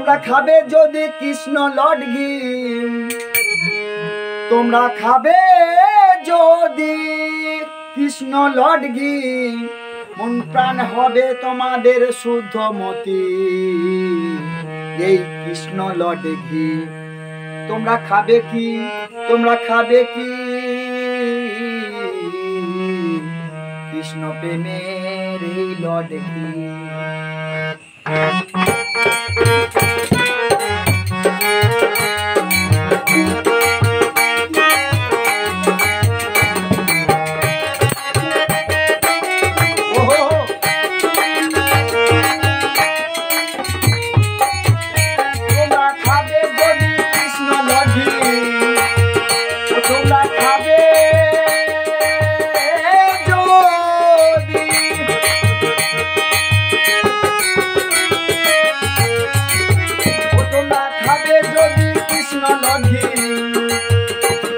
তোমরা খাবে যদি কৃষ্ণ লডঘি, তোমরা খাবে যদি কৃষ্ণ লডঘি, মন প্রাণ হবে তোমাদের শুদ্ধ মতি। এই কৃষ্ণ লডঘি তোমরা খাবে কি, তোমরা খাবে কি? কৃষ্ণ প্রেমের এই লডঘি।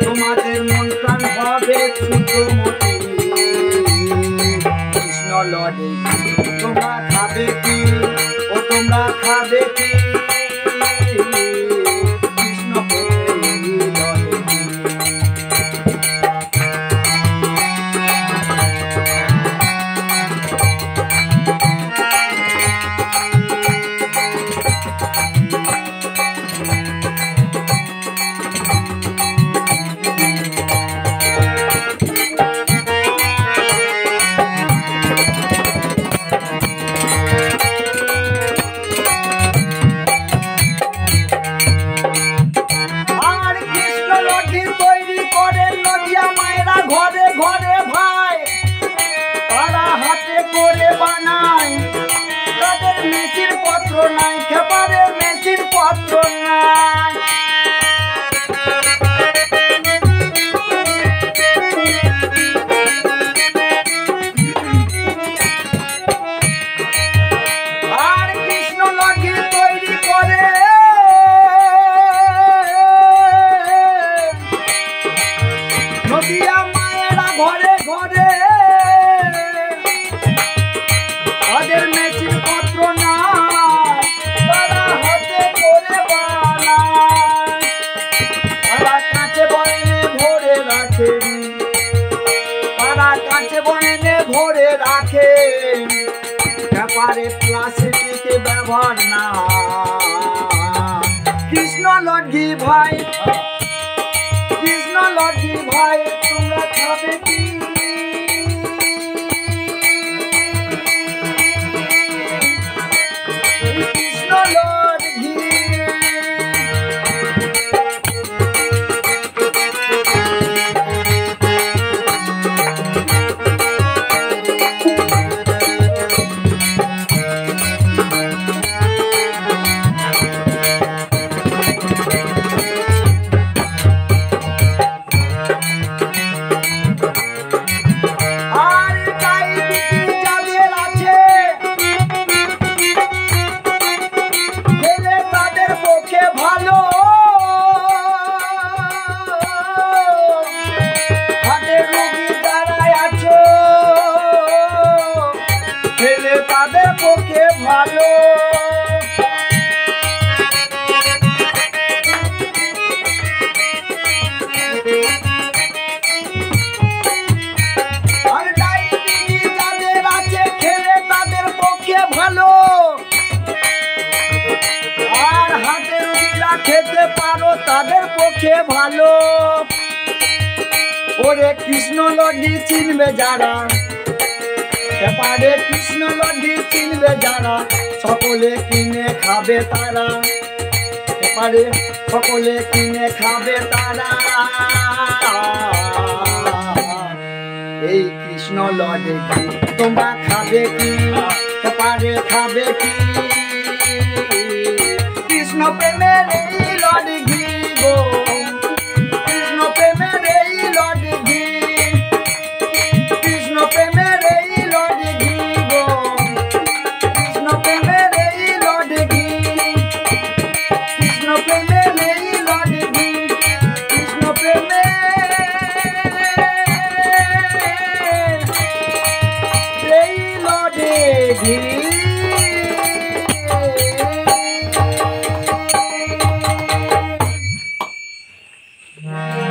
তোমাদের মন প্রাণ হবে শুদ্ধমতি। কৃষ্ণ লডঘি তোমরা খাবে কি, ও তোমরা খাবে কি? কৃষ্ণ প্রেমের লডঘি। ঘরে ঘরে ভাই তারা হাতে করে বানায়, তাদের মেশিন পত্র নাই, খেপারে মেশিন পত্র নাই। আর কৃষ্ণ লডঘি তৈরি করে নদিয়া মায়েরা ঘরে ঘরে, তাদের মেশিন পত্র নাই, তারা হাতে করে বানায়। তারা কাঁচে বয়নে ভরে রাখে, তারা কাঁচে বয়নে ভরে রাখে, ব্যাপারে প্লাস্টিকে ব্যবহার না। কৃষ্ণ লডঘি ভাই, কৃষ্ণ লডঘি ভাই তোমরা খাবে কি? কৃষ্ণ লডঘি। তাদের পক্ষে ভালো। আর ডায়াবেটিস যাদের আছে খেলে তাদের পক্ষে ভালো। আর হাতের রুটিটা খেতে পারো তাদের পক্ষে ভালো। ওরে কৃষ্ণ লডঘি চিনবে যারা, ব্যাপারে কৃষ্ণ লডঘি চিনবে যারা, সকলে কিনে খাবে তারা, ব্যাপারে সকলে কিনে খাবে তারা। এই কৃষ্ণ লডঘি তোমরা খাবে কি, ব্যাপারে খাবে কি? কৃষ্ণ প্রেমের এই লডঘি গো, কৃষ্ণ প্রেমের এই লডঘি, কৃষ্ণ প্রেমের এই লডঘি গো, কৃষ্ণ প্রেমের এই লডঘি, কৃষ্ণ প্রেমের এই লডঘি, কৃষ্ণ প্রেমের এই লডঘি। কি